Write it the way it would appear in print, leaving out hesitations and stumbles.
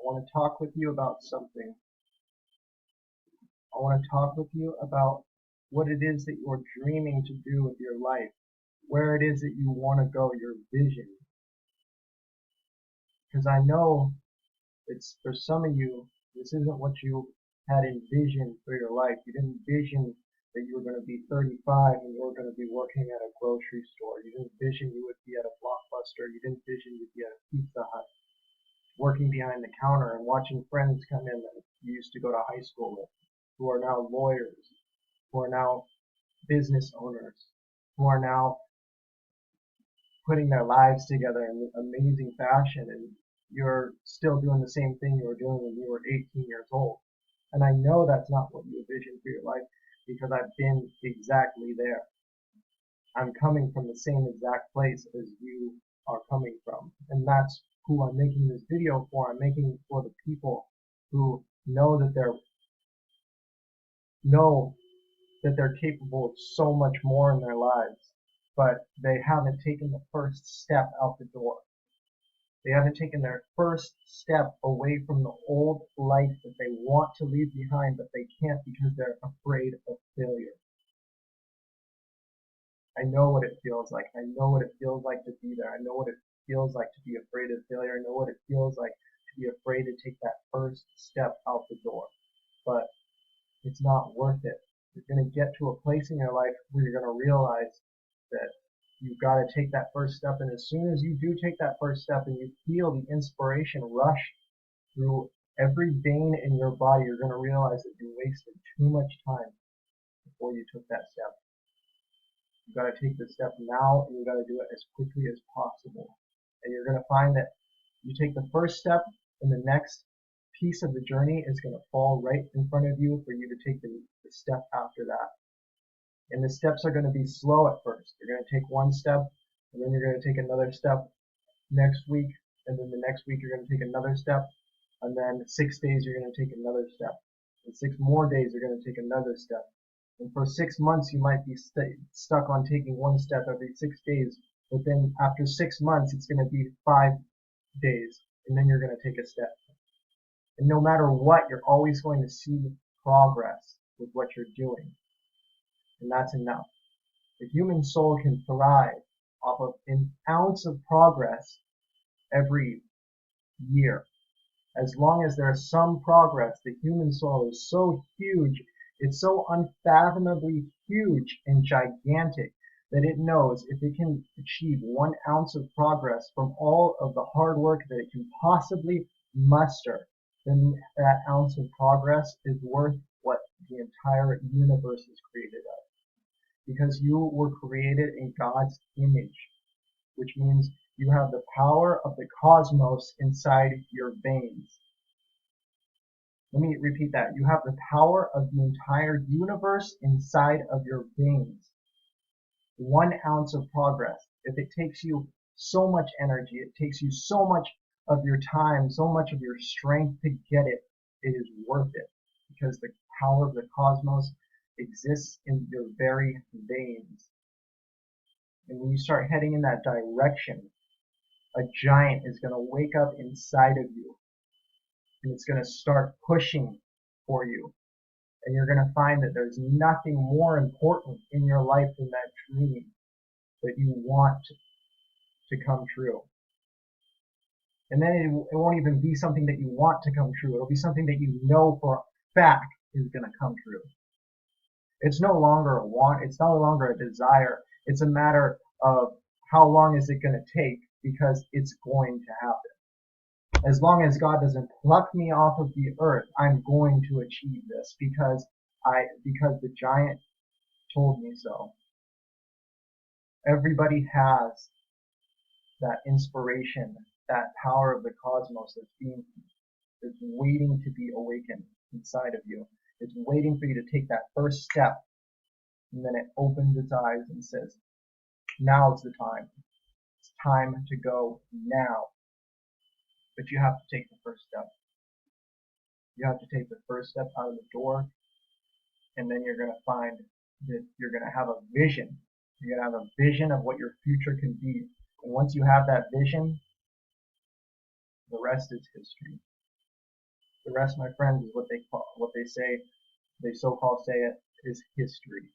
I want to talk with you about something. I want to talk with you about what it is that you're dreaming to do with your life, where it is that you want to go, your vision. Because I know it's for some of you, this isn't what you had envisioned for your life. You didn't envision that you were going to be 35 and you were going to be working at a grocery store. You didn't envision you would be at a Blockbuster. You didn't envision you'd be at a Pizza Hut, working behind the counter and watching friends come in that you used to go to high school with, who are now lawyers, who are now business owners, who are now putting their lives together in amazing fashion, and you're still doing the same thing you were doing when you were 18 years old. And I know that's not what you envisioned for your life because I've been exactly there. I'm coming from the same exact place as you are coming from. And that's who I'm making this video for. I'm making it for the people who know that they're capable of so much more in their lives, but they haven't taken the first step out the door. They haven't taken their first step away from the old life that they want to leave behind, but they can't because they're afraid of failure. I know what it feels like. I know what it feels like to be there. I know what it feels like to be afraid of failure. I know what it feels like to be afraid to take that first step out the door. But it's not worth it. You're going to get to a place in your life where you're going to realize that you've got to take that first step. And as soon as you do take that first step and you feel the inspiration rush through every vein in your body, you're going to realize that you wasted too much time before you took that step. You've got to take the step now, and you've got to do it as quickly as possible. And you're going to find that you take the first step, and the next piece of the journey is going to fall right in front of you for you to take the step after that. And the steps are going to be slow at first. You're going to take one step, and then you're going to take another step next week, and then the next week you're going to take another step, and then 6 days you're going to take another step. And 6 more days you're going to take another step. And for 6 months you might be stuck on taking one step every 6 days, but then after 6 months it's going to be 5 days, and then you're going to take a step. And no matter what, you're always going to see progress with what you're doing. And that's enough. The human soul can thrive off of an ounce of progress every year. As long as there's some progress, the human soul is so huge, it's so unfathomably huge and gigantic that it knows if it can achieve 1 ounce of progress from all of the hard work that it can possibly muster, then that ounce of progress is worth what the entire universe is created of. Because you were created in God's image, which means you have the power of the cosmos inside your veins. Let me repeat that. You have the power of the entire universe inside of your veins. 1 ounce of progress. If it takes you so much energy, it takes you so much of your time, so much of your strength to get it, it is worth it. Because the power of the cosmos exists in your very veins. And when you start heading in that direction, a giant is going to wake up inside of you. And it's going to start pushing for you. And you're going to find that there's nothing more important in your life than that dream that you want to come true. And then it won't even be something that you want to come true. It'll be something that you know for a fact is going to come true. It's no longer a want. It's no longer a desire. It's a matter of how long is it going to take, because it's going to happen. As long as God doesn't pluck me off of the earth, I'm going to achieve this because the giant told me so. Everybody has that inspiration, that power of the cosmos that's waiting to be awakened inside of you. It's waiting for you to take that first step, and then it opens its eyes and says, now's the time. It's time to go now. But you have to take the first step. You have to take the first step out of the door, and then you're going to find that you're going to have a vision. You're going to have a vision of what your future can be. And once you have that vision, the rest is history. The rest, my friends, is what they call, what they say, they so-called say it, is history.